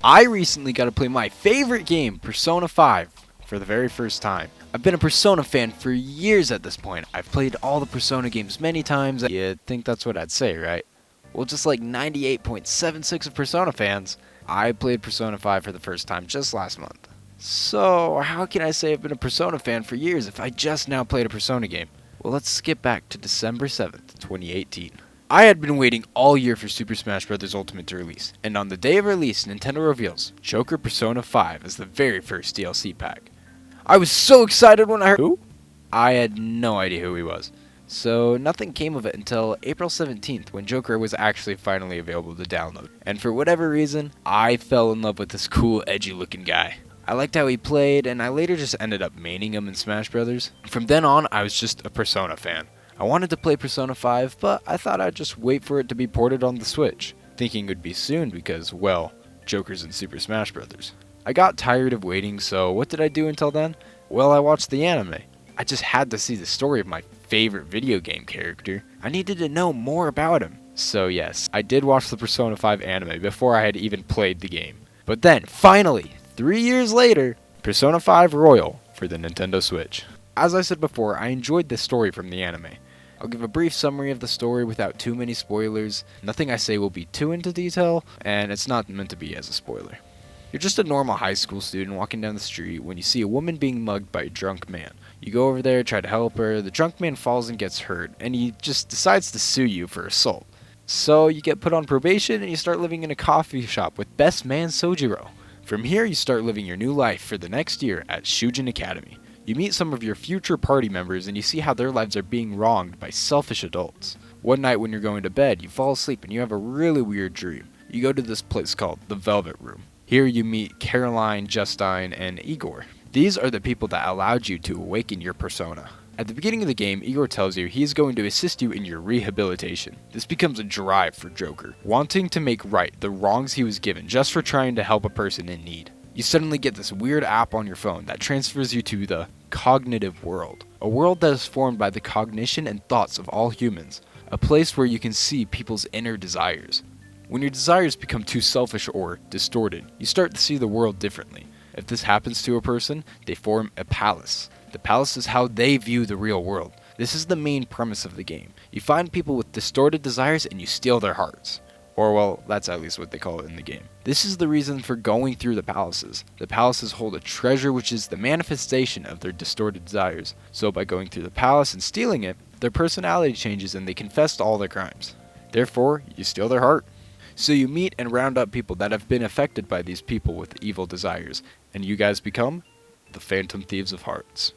I recently got to play my favorite game, Persona 5, for the very first time. I've been a Persona fan for years at this point. I've played all the Persona games many times. You'd think that's what I'd say, right? Well, just like 98.76 of Persona fans, I played Persona 5 for the first time just last month. So, how can I say I've been a Persona fan for years if I just now played a Persona game? Well, let's skip back to December 7th, 2018. I had been waiting all year for Super Smash Bros. Ultimate to release, and on the day of release, Nintendo reveals Joker Persona 5 as the very first DLC pack. I was so excited when I heard who? I had no idea who he was. So nothing came of it until April 17th when Joker was actually finally available to download. And for whatever reason, I fell in love with this cool, edgy looking guy. I liked how he played, and I later just ended up maining him in Smash Bros. From then on, I was just a Persona fan. I wanted to play Persona 5, but I thought I'd just wait for it to be ported on the Switch, thinking it would be soon because, well, Joker's in Super Smash Bros. I got tired of waiting, so what did I do until then? Well, I watched the anime. I just had to see the story of my favorite video game character. I needed to know more about him. So yes, I did watch the Persona 5 anime before I had even played the game. But then, finally, 3 years later, Persona 5 Royal for the Nintendo Switch. As I said before, I enjoyed the story from the anime. I'll give a brief summary of the story without too many spoilers. Nothing I say will be too into detail, and it's not meant to be as a spoiler. You're just a normal high school student walking down the street when you see a woman being mugged by a drunk man. You go over there, try to help her, the drunk man falls and gets hurt, and he just decides to sue you for assault. So you get put on probation and you start living in a coffee shop with best man Sojiro. From here you start living your new life for the next year at Shujin Academy. You meet some of your future party members and you see how their lives are being wronged by selfish adults. One night when you're going to bed, you fall asleep and you have a really weird dream. You go to this place called the Velvet Room. Here you meet Caroline, Justine, and Igor. These are the people that allowed you to awaken your persona. At the beginning of the game, Igor tells you he's going to assist you in your rehabilitation. This becomes a drive for Joker, wanting to make right the wrongs he was given just for trying to help a person in need. You suddenly get this weird app on your phone that transfers you to the cognitive world, a world that is formed by the cognition and thoughts of all humans, a place where you can see people's inner desires. When your desires become too selfish or distorted, you start to see the world differently. If this happens to a person, they form a palace. The palace is how they view the real world. This is the main premise of the game. You find people with distorted desires and you steal their hearts. Or, well, that's at least what they call it in the game. This is the reason for going through the palaces. The palaces hold a treasure which is the manifestation of their distorted desires. So by going through the palace and stealing it, their personality changes and they confess to all their crimes. Therefore, you steal their heart. So you meet and round up people that have been affected by these people with evil desires, and you guys become the Phantom Thieves of Hearts.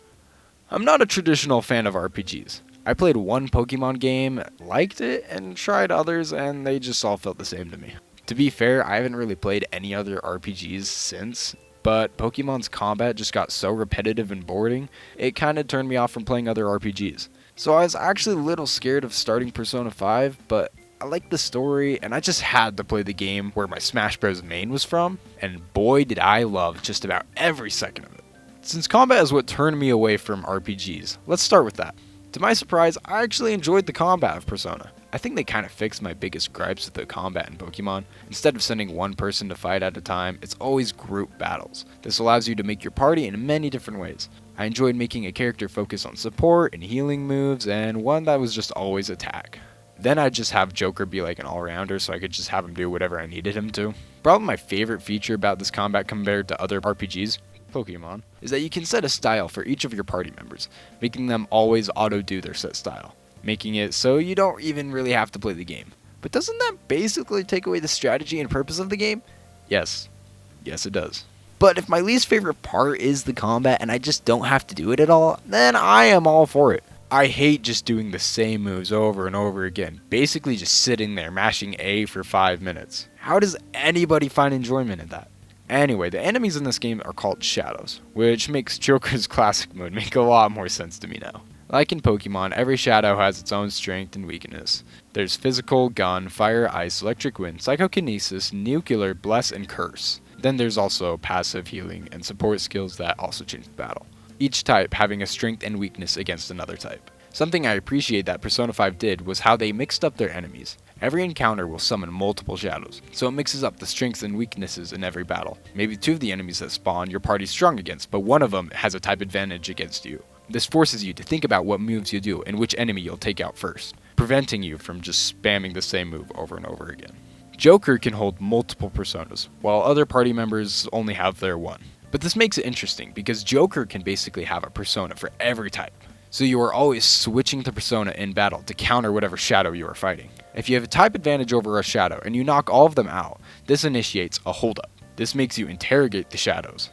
I'm not a traditional fan of RPGs. I played one Pokemon game, liked it, and tried others, and they just all felt the same to me. To be fair, I haven't really played any other RPGs since, but Pokemon's combat just got so repetitive and boring, it kinda turned me off from playing other RPGs. So I was actually a little scared of starting Persona 5, but I liked the story, and I just had to play the game where my Smash Bros. Main was from, and boy did I love just about every second of it. Since combat is what turned me away from RPGs, let's start with that. To my surprise, I actually enjoyed the combat of Persona. I think they kind of fixed my biggest gripes with the combat in Pokemon. Instead of sending one person to fight at a time, it's always group battles. This allows you to make your party in many different ways. I enjoyed making a character focus on support and healing moves, and one that was just always attack. Then I'd just have Joker be like an all-rounder so I could just have him do whatever I needed him to. Probably my favorite feature about this combat compared to other RPGs, Pokemon, is that you can set a style for each of your party members, making them always auto-do their set style, making it so you don't even really have to play the game. But doesn't that basically take away the strategy and purpose of the game? Yes. Yes, it does. But if my least favorite part is the combat and I just don't have to do it at all, then I am all for it. I hate just doing the same moves over and over again, basically just sitting there mashing A for 5 minutes. How does anybody find enjoyment in that? Anyway, the enemies in this game are called shadows, which makes Joker's classic mode make a lot more sense to me now. Like in Pokemon, every shadow has its own strength and weakness. There's physical, gun, fire, ice, electric wind, psychokinesis, nuclear, bless, and curse. Then there's also passive healing and support skills that also change the battle. Each type having a strength and weakness against another type. Something I appreciate that Persona 5 did was how they mixed up their enemies. Every encounter will summon multiple shadows, so it mixes up the strengths and weaknesses in every battle. Maybe 2 of the enemies that spawn your party's strong against, but one of them has a type advantage against you. This forces you to think about what moves you do and which enemy you'll take out first, preventing you from just spamming the same move over and over again. Joker can hold multiple personas, while other party members only have their one. But this makes it interesting because Joker can basically have a persona for every type. So you are always switching the persona in battle to counter whatever shadow you are fighting. If you have a type advantage over a shadow and you knock all of them out, this initiates a holdup. This makes you interrogate the shadows.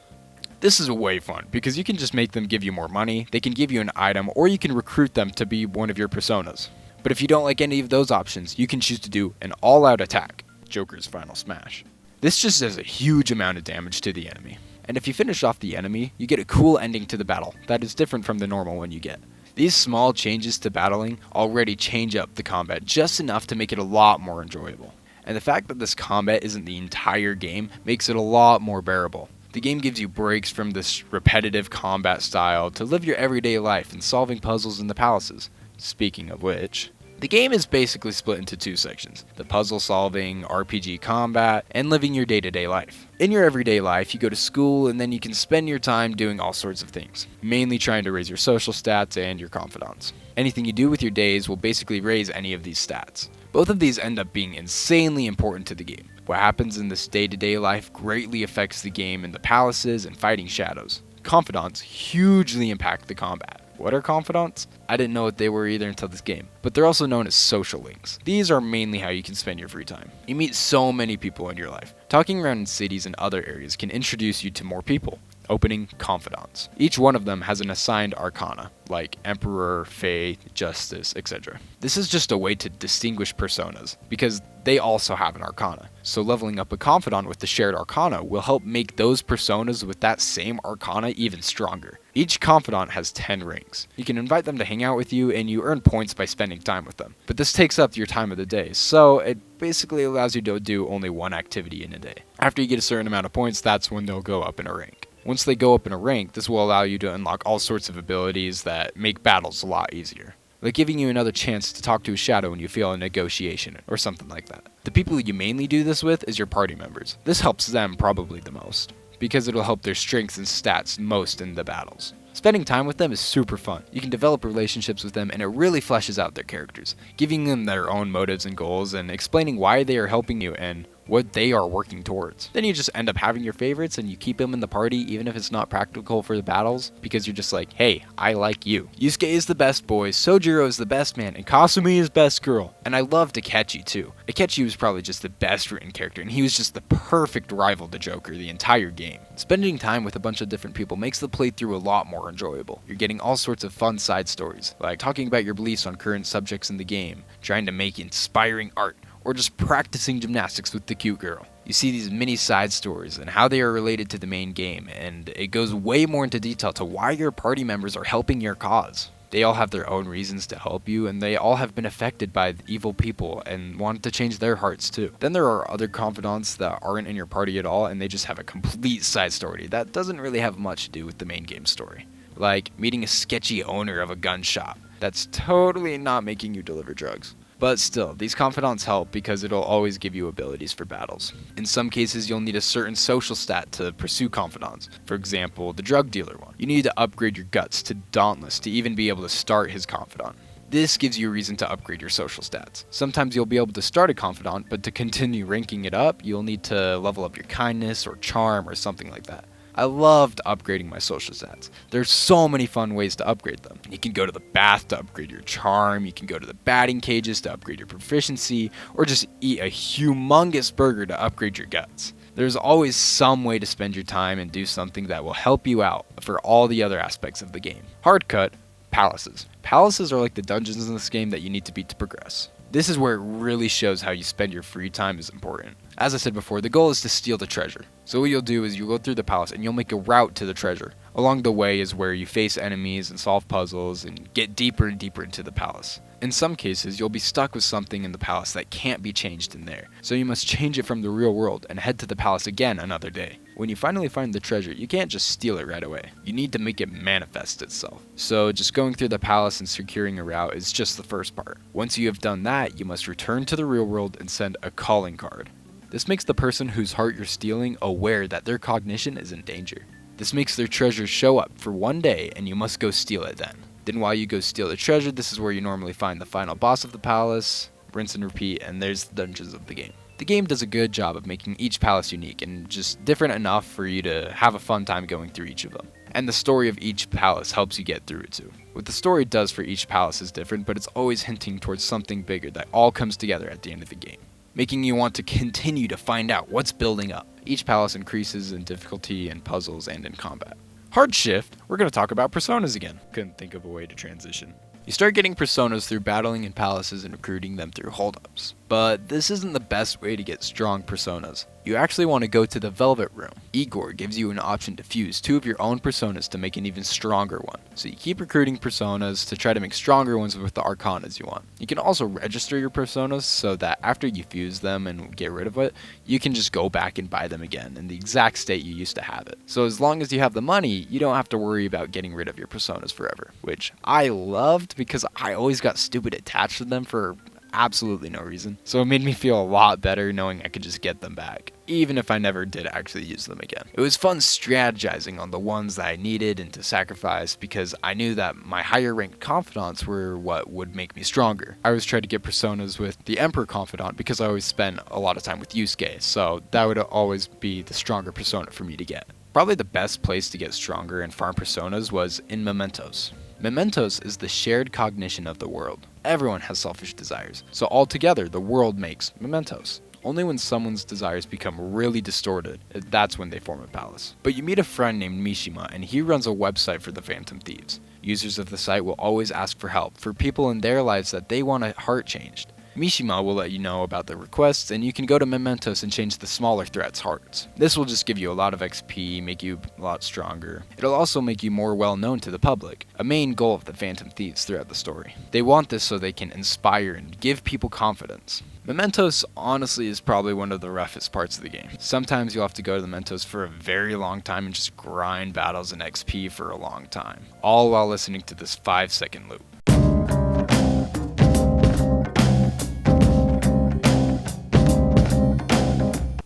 This is way fun because you can just make them give you more money, they can give you an item, or you can recruit them to be one of your personas. But if you don't like any of those options, you can choose to do an all-out attack, Joker's Final Smash. This just does a huge amount of damage to the enemy. And if you finish off the enemy, you get a cool ending to the battle that is different from the normal one you get. These small changes to battling already change up the combat just enough to make it a lot more enjoyable. And the fact that this combat isn't the entire game makes it a lot more bearable. The game gives you breaks from this repetitive combat style to live your everyday life and solving puzzles in the palaces. Speaking of which, the game is basically split into 2 sections, the puzzle solving, RPG combat, and living your day-to-day life. In your everyday life, you go to school and then you can spend your time doing all sorts of things, mainly trying to raise your social stats and your confidence. Anything you do with your days will basically raise any of these stats. Both of these end up being insanely important to the game. What happens in this day-to-day life greatly affects the game in the palaces and fighting shadows. Confidants hugely impact the combat. What are confidants? I didn't know what they were either until this game, but they're also known as social links. These are mainly how you can spend your free time. You meet so many people in your life. Talking around in cities and other areas can introduce you to more people. Opening confidants. Each one of them has an assigned arcana, like Emperor, Faith, Justice, etc. This is just a way to distinguish personas, because they also have an arcana. So leveling up a confidant with the shared arcana will help make those personas with that same arcana even stronger. Each confidant has 10 rings. You can invite them to hang out with you and you earn points by spending time with them. But this takes up your time of the day, so it basically allows you to do only one activity in a day. After you get a certain amount of points, that's when they'll go up in a rank. Once they go up in a rank, this will allow you to unlock all sorts of abilities that make battles a lot easier. Like giving you another chance to talk to a shadow when you fail a negotiation, or something like that. The people you mainly do this with is your party members. This helps them probably the most, because it'll help their strengths and stats most in the battles. Spending time with them is super fun. You can develop relationships with them and it really fleshes out their characters, giving them their own motives and goals and explaining why they are helping you and what they are working towards. Then you just end up having your favorites and you keep them in the party even if it's not practical for the battles because you're just like, hey, I like you. Yusuke is the best boy, Sojiro is the best man, and Kasumi is best girl. And I love Takechi too. Akechi was probably just the best written character and he was just the perfect rival to Joker the entire game. Spending time with a bunch of different people makes the playthrough a lot more enjoyable. You're getting all sorts of fun side stories, like talking about your beliefs on current subjects in the game, trying to make inspiring art, or just practicing gymnastics with the cute girl. You see these mini side stories and how they are related to the main game, and it goes way more into detail to why your party members are helping your cause. They all have their own reasons to help you, and they all have been affected by evil people and want to change their hearts too. Then there are other confidants that aren't in your party at all, and they just have a complete side story that doesn't really have much to do with the main game story. Like meeting a sketchy owner of a gun shop that's totally not making you deliver drugs. But still, these confidants help because it'll always give you abilities for battles. In some cases, you'll need a certain social stat to pursue confidants. For example, the drug dealer one. You need to upgrade your guts to Dauntless to even be able to start his confidant. This gives you a reason to upgrade your social stats. Sometimes you'll be able to start a confidant, but to continue ranking it up, you'll need to level up your kindness or charm or something like that. I loved upgrading my social stats. There's so many fun ways to upgrade them. You can go to the bath to upgrade your charm, you can go to the batting cages to upgrade your proficiency, or just eat a humongous burger to upgrade your guts. There's always some way to spend your time and do something that will help you out for all the other aspects of the game. Hard cut, palaces. Palaces are like the dungeons in this game that you need to beat to progress. This is where it really shows how you spend your free time is important. As I said before, the goal is to steal the treasure. So what you'll do is you'll go through the palace and you'll make a route to the treasure. Along the way is where you face enemies and solve puzzles and get deeper and deeper into the palace. In some cases, you'll be stuck with something in the palace that can't be changed in there, so you must change it from the real world and head to the palace again another day. When you finally find the treasure, you can't just steal it right away. You need to make it manifest itself. So just going through the palace and securing a route is just the first part. Once you have done that, you must return to the real world and send a calling card. This makes the person whose heart you're stealing aware that their cognition is in danger. This makes their treasure show up for one day, and you must go steal it then. Then while you go steal the treasure, this is where you normally find the final boss of the palace, rinse and repeat, and there's the dungeons of the game. The game does a good job of making each palace unique and just different enough for you to have a fun time going through each of them. And the story of each palace helps you get through it too. What the story does for each palace is different, but it's always hinting towards something bigger that all comes together at the end of the game, making you want to continue to find out what's building up. Each palace increases in difficulty in puzzles and in combat. Hard shift, we're going to talk about personas again. Couldn't think of a way to transition. You start getting personas through battling in palaces and recruiting them through holdups. But this isn't the best way to get strong personas. You actually want to go to the Velvet Room. Igor gives you an option to fuse 2 of your own personas to make an even stronger one. So you keep recruiting personas to try to make stronger ones with the arcanas you want. You can also register your personas so that after you fuse them and get rid of it, you can just go back and buy them again in the exact state you used to have it. So as long as you have the money, you don't have to worry about getting rid of your personas forever, which I loved because I always got stupid attached to them for absolutely no reason. So it made me feel a lot better knowing I could just get them back, even if I never did actually use them again. It was fun strategizing on the ones that I needed and to sacrifice because I knew that my higher ranked confidants were what would make me stronger. I always tried to get personas with the Emperor confidant because I always spent a lot of time with Yusuke, so that would always be the stronger persona for me to get. Probably the best place to get stronger and farm personas was in Mementos. Mementos is the shared cognition of the world. Everyone has selfish desires, so altogether the world makes mementos. Only when someone's desires become really distorted, that's when they form a palace. But you meet a friend named Mishima, and he runs a website for the Phantom Thieves. Users of the site will always ask for help for people in their lives that they want a heart changed. Mishima will let you know about the requests, and you can go to Mementos and change the smaller threats' hearts. This will just give you a lot of XP, make you a lot stronger. It'll also make you more well known to the public, a main goal of the Phantom Thieves throughout the story. They want this so they can inspire and give people confidence. Mementos honestly is probably one of the roughest parts of the game. Sometimes you'll have to go to the Mementos for a very long time and just grind battles and XP for a long time, all while listening to this 5-second loop.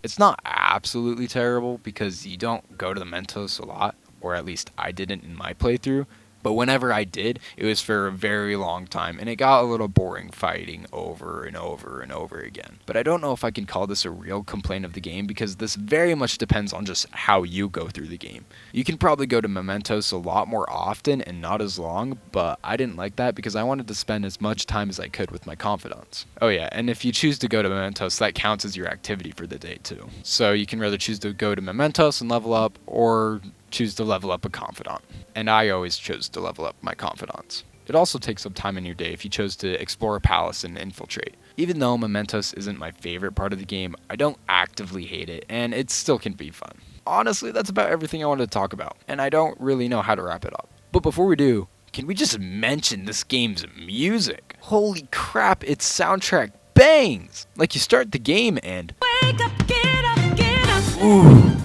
It's not absolutely terrible because you don't go to the Mementos a lot, or at least I didn't in my playthrough, but whenever I did, it was for a very long time, and it got a little boring fighting over and over and over again. But I don't know if I can call this a real complaint of the game because this very much depends on just how you go through the game. You can probably go to Mementos a lot more often and not as long, but I didn't like that because I wanted to spend as much time as I could with my confidants. Oh yeah, and if you choose to go to Mementos, that counts as your activity for the day too. So you can rather choose to go to Mementos and level up, or choose to level up a confidant. And I always chose to level up my confidants. It also takes some time in your day if you chose to explore a palace and infiltrate. Even though Mementos isn't my favorite part of the game, I don't actively hate it, and it still can be fun. Honestly, that's about everything I wanted to talk about, and I don't really know how to wrap it up. But before we do, can we just mention this game's music? Holy crap, its soundtrack bangs! Like you start the game and wake up, get up, get up. Ooh.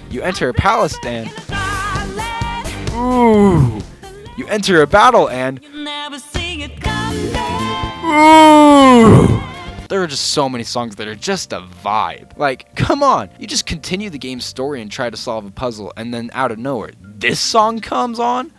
You enter a palace and ooh. You enter a battle and ooh. There are just so many songs that are just a vibe. Like, come on, you just continue the game's story and try to solve a puzzle, and then out of nowhere, this song comes on?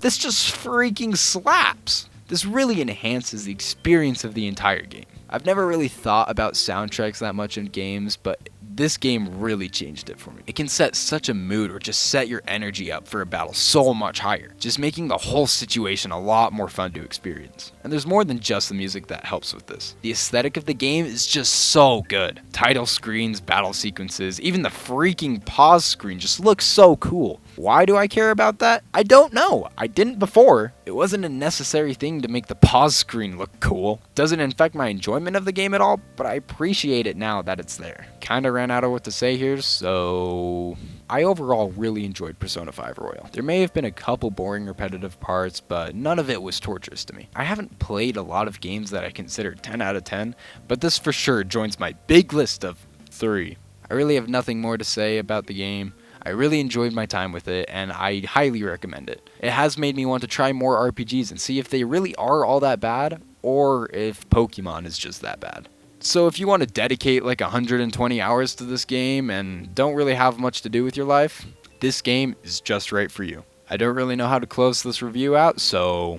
This just freaking slaps! This really enhances the experience of the entire game. I've never really thought about soundtracks that much in games, but this game really changed it for me. It can set such a mood or just set your energy up for a battle so much higher, just making the whole situation a lot more fun to experience. And there's more than just the music that helps with this. The aesthetic of the game is just so good. Title screens, battle sequences, even the freaking pause screen just looks so cool. Why do I care about that? I don't know. I didn't before. It wasn't a necessary thing to make the pause screen look cool. Doesn't affect my enjoyment of the game at all, but I appreciate it now that it's there. Kinda ran out of what to say here, so I overall really enjoyed Persona 5 Royal. There may have been a couple boring repetitive parts, but none of it was torturous to me. I haven't played a lot of games that I consider 10 out of 10, but this for sure joins my big list of 3. I really have nothing more to say about the game. I really enjoyed my time with it, and I highly recommend it. It has made me want to try more RPGs and see if they really are all that bad, or if Pokemon is just that bad. So if you want to dedicate like 120 hours to this game and don't really have much to do with your life, this game is just right for you. I don't really know how to close this review out, so